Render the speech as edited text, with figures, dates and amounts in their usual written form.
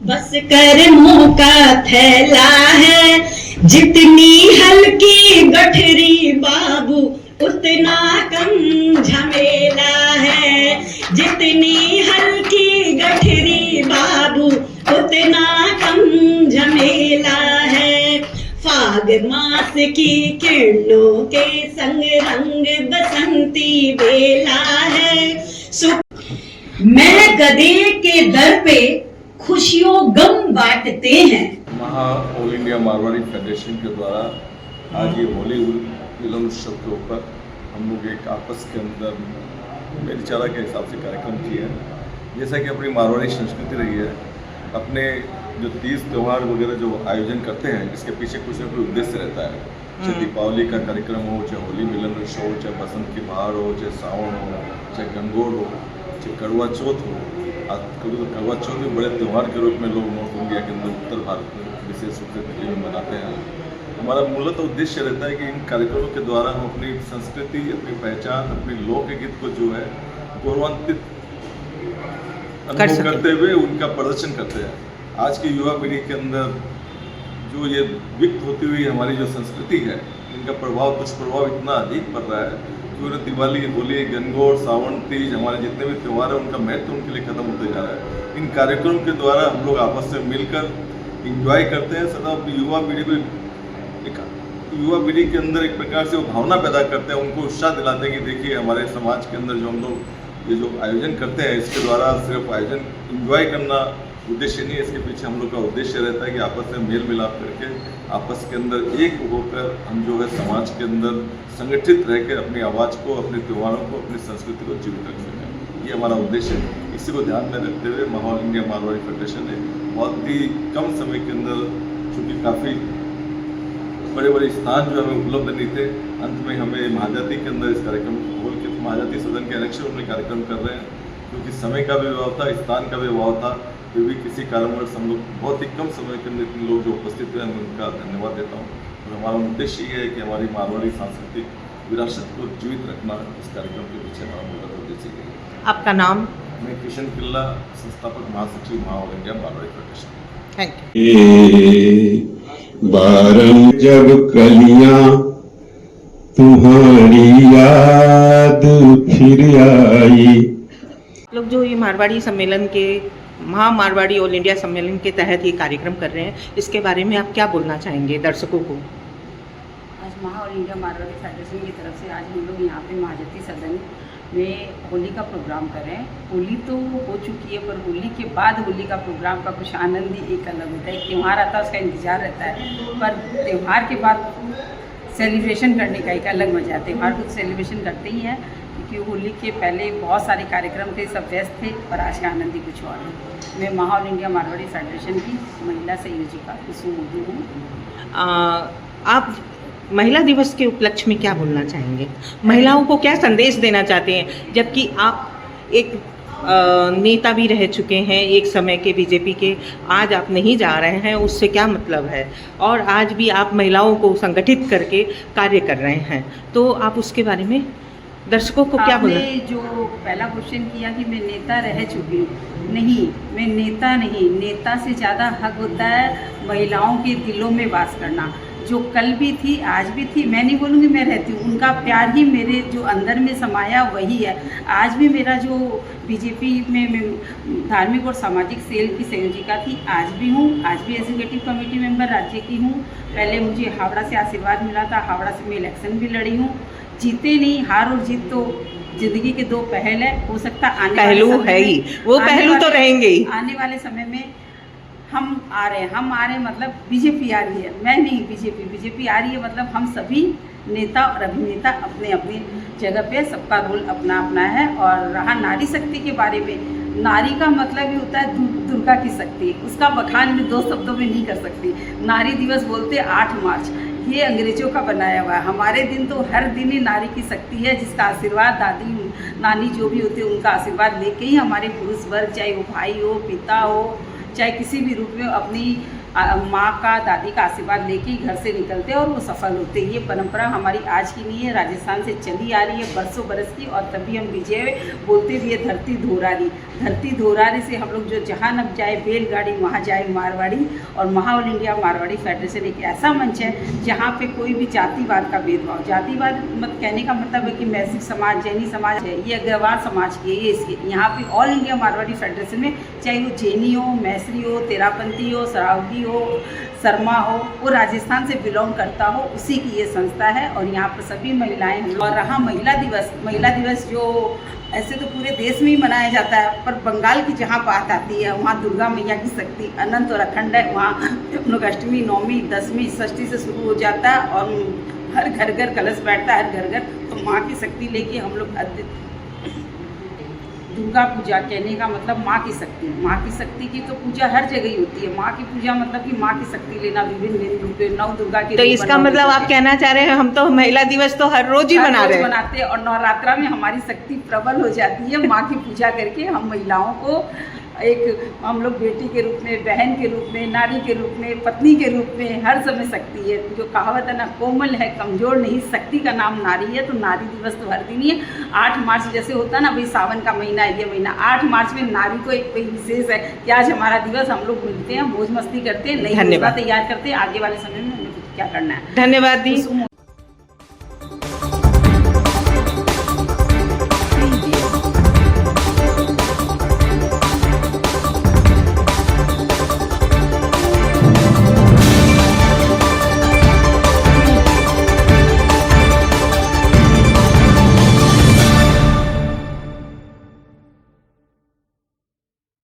बस कर्मों का थैला है, जितनी हल्की गठरी बाबू उतना कम झमेला है। जितनी हल्की गठरी बाबू उतना कम झमेला है। फाग मास की किरणों के संग रंग बसंती बेला है। मैं गधे के दर पे खुशियों गम बांटते हैं। ऑल इंडिया मारवाड़ी फेडरेशन के द्वारा आज ये होली मिलन उत्सव के ऊपर हम लोग एक आपस के अंदर मेलचारा के हिसाब से कार्यक्रम किए हैं। जैसा कि अपनी मारवाड़ी संस्कृति रही है, अपने जो तीज त्यौहार वगैरह जो आयोजन करते हैं, इसके पीछे कुछ न कुछ उद्देश्य रहता है। चाहे दीपावली का कार्यक्रम हो, चाहे होली मिलन उत्सव हो, चाहे बसंत की बहार हो, चाहे सावन हो, चाहे गंगोर हो, चाहे करवा चौथ हो। कभी तो करवा चौथ भी बड़े त्यौहार के रूप में लोग नॉर्थ इंडिया के अंदर उत्तर भारत में विशेष रूप से दिल्ली में मनाते हैं। हमारा मूलतः उद्देश्य रहता है कि इन कार्यक्रमों के द्वारा हम अपनी संस्कृति, अपनी पहचान, अपनी लोकगीत को जो है गौरवान्वित अनुभव करते हुए उनका प्रदर्शन करते हैं। आज की युवा पीढ़ी के अंदर जो ये विकसित होती हुई हमारी जो संस्कृति है, इनका प्रभाव, दुष्प्रभाव इतना अधिक पड़ रहा है कि उन्हें दिवाली, होली, गंगोर, सावन, तीज, हमारे जितने भी त्यौहार हैं उनका महत्व उनके लिए खत्म होते जा रहा है। इन कार्यक्रमों के द्वारा हम लोग आपस में मिलकर इंजॉय करते हैं। सदा युवा पीढ़ी को युवा पीढ़ी के अंदर एक प्रकार से वो भावना पैदा करते हैं, उनको उत्साह दिलाते हैं कि देखिए हमारे समाज के अंदर जो हम लोग ये जो आयोजन करते हैं, इसके द्वारा सिर्फ आयोजन इंजॉय करना उद्देश्य नहीं है। इसके पीछे हम लोग का उद्देश्य रहता है कि आपस में मेल मिलाप करके आपस के अंदर एक होकर हम जो है समाज के अंदर संगठित रह कर अपनी आवाज़ को, अपने त्योहारों को, अपनी संस्कृति को जीवित रख सकें। ये हमारा उद्देश्य है। इसी को ध्यान में रखते हुए ऑल इंडिया मारवाड़ी फेडरेशन ने बहुत ही कम समय के अंदर, चूँकि काफ़ी बड़े बड़े स्थान जो हमें उपलब्ध नहीं थे, अंत में हमें महाजाति के अंदर इस कार्यक्रम बोल के महाजाति सदन के इलेक्शन में कार्यक्रम कर रहे हैं। क्योंकि समय का भी अभाव था, स्थान का भी अभाव था, फिर भी किसी कारणवश हम लोग बहुत ही कम समय के अंदर इतने लोग जो उपस्थित हुए, मैं उनका धन्यवाद देता हूँ। और हमारा उद्देश्य ये है कि हमारी मारवाड़ी सांस्कृतिक विरासत को जीवित रखना इस कार्यक्रम के पीछे हमारा मूल उद्देश्य है। आपका नाम? मैं किशन पिल्ला, संस्थापक महासचिव all India Marwari federation. Thank you. बारम जब कलियां तुम्हारी याद फिर आई। लोग जो ये मारवाड़ी सम्मेलन के मारवाड़ी ऑल इंडिया सम्मेलन के तहत ये कार्यक्रम कर रहे हैं, इसके बारे में आप क्या बोलना चाहेंगे दर्शकों को? आज ऑल इंडिया मारवाड़ी फेडरेशन की तरफ से आज हम लोग यहाँ पे महाजाति सदन में होली का प्रोग्राम कर रहे हैं। होली तो हो चुकी है, पर होली के बाद होली का प्रोग्राम का कुछ आनंद ही एक अलग होता है। एक त्यौहार आता है, उसका इंतजार रहता है, पर त्यौहार के बाद सेलिब्रेशन करने का एक अलग मजा है। त्यौहार को सेलिब्रेशन करते ही हैं, क्योंकि होली के पहले बहुत सारे कार्यक्रम थे, सब व्यस्त थे, पर आज का आनंद ही कुछ और है। मैं ऑल इंडिया मारवाड़ी फेडरेशन की महिला संयोजिका कुसुम मोदी हूँ। आप महिला दिवस के उपलक्ष्य में क्या बोलना चाहेंगे? महिलाओं को क्या संदेश देना चाहते हैं, जबकि आप एक नेता भी रह चुके हैं एक समय के बीजेपी के, आज आप नहीं जा रहे हैं, उससे क्या मतलब है? और आज भी आप महिलाओं को संगठित करके कार्य कर रहे हैं, तो आप उसके बारे में दर्शकों को क्या बोलना? जो पहला क्वेश्चन किया कि मैं नेता रह चुकी हूँ, नहीं, मैं नेता नहीं, नेता से ज़्यादा हक होता है महिलाओं के दिलों में वास करना। जो कल भी थी, आज भी थी, मैं नहीं बोलूँगी मैं रहती हूँ, उनका प्यार ही मेरे जो अंदर में समाया वही है। आज भी मेरा जो बीजेपी में मैं धार्मिक और सामाजिक सेल की संयोजिका थी, आज भी हूँ, आज भी एग्जीक्यूटिव कमेटी मेंबर राज्य की हूँ। पहले मुझे हावड़ा से आशीर्वाद मिला था, हावड़ा से मैं इलेक्शन भी लड़ी हूँ। जीते नहीं, हार और जीत तो जिंदगी के दो पहल है, हो सकता आने पहलू है ही, वो पहलू तो रहेंगे ही। आने वाले समय में हम आ रहे हैं मतलब बीजेपी आ रही है, मैं नहीं, बीजेपी आ रही है, मतलब हम सभी नेता और अभिनेता अपने अपने जगह पे, सबका रोल अपना अपना है। और रहा नारी शक्ति के बारे में, नारी का मतलब ही होता है दुर्गा की शक्ति, उसका बखान में दो शब्दों में नहीं कर सकती। नारी दिवस बोलते 8 मार्च, ये अंग्रेजों का बनाया हुआ है। हमारे दिन तो हर दिन ही नारी की शक्ति है, जिसका आशीर्वाद दादी नानी जो भी होते हैं उनका आशीर्वाद लेके ही हमारे पुरुष वर्ग, चाहे वो भाई हो, पिता हो, चाहे किसी भी रूप में अपनी माँ का, दादी का आशीर्वाद लेके ही घर से निकलते हैं और वो सफल होते हैं। ये परंपरा हमारी आज की नहीं है, राजस्थान से चली आ रही है बरसों बरस की। और तभी हम विजय बोलते भी है, धरती धोरारी। धरती धोरारी से हम लोग जो जहाँ न जाए बैलगाड़ी, वहाँ जाए मारवाड़ी। और ऑल इंडिया मारवाड़ी फेडरेशन एक ऐसा मंच है जहाँ पे कोई भी जातिवाद का भेदभाव, जातिवाद मत कहने का मतलब है कि मैसिक समाज, जैनी समाज है, ये अग्रवाल समाज की है, ये इसके यहाँ पे ऑल इंडिया मारवाड़ी फेडरेशन में चाहे वो जैनी हो, मैसरी हो, तेरापंथी हो, सरावगी हो, शर्मा हो, वो राजस्थान से बिलोंग करता हो, उसी की ये संस्था है। और यहाँ पर सभी महिलाएं हैं। और रहा महिला दिवस जो ऐसे तो पूरे देश में ही मनाया जाता है, पर बंगाल की जहाँ बात आती है वहाँ दुर्गा मैया की शक्ति अनंत और अखंड है। वहाँ हम लोग अष्टमी, नवमी, दसवीं, षष्ठी से शुरू हो जाता है और हर घर घर कलश बैठता है, हर घर घर। तो माँ की शक्ति लेके हम लोग दुर्गा पूजा कहने का मतलब माँ की शक्ति। माँ की शक्ति की तो पूजा हर जगह ही होती है। माँ की पूजा मतलब कि माँ की शक्ति लेना विभिन्न रूप में, नव दुर्गा के। तो इसका मतलब आप कहना चाह रहे हैं हम तो महिला दिवस तो हर रोज ही मना रहे हैं, मनाते हैं। और नवरात्रा में हमारी शक्ति प्रबल हो जाती है। माँ की पूजा करके हम महिलाओं को एक हम लोग बेटी के रूप में, बहन के रूप में, नारी के रूप में, पत्नी के रूप में हर समय शक्ति है। जो कहावत है ना, कोमल है कमजोर नहीं, शक्ति का नाम नारी है। तो नारी दिवस तो हर दिन ही है। 8 मार्च जैसे होता है ना भाई, सावन का महीना है, ये महीना 8 मार्च में नारी को एक विशेष है कि आज हमारा दिवस, हम लोग मिलते हैं, मौज मस्ती करते हैं, नई योजना तैयार करते हैं, आगे वाले समय में हमें क्या करना है। धन्यवाद दी।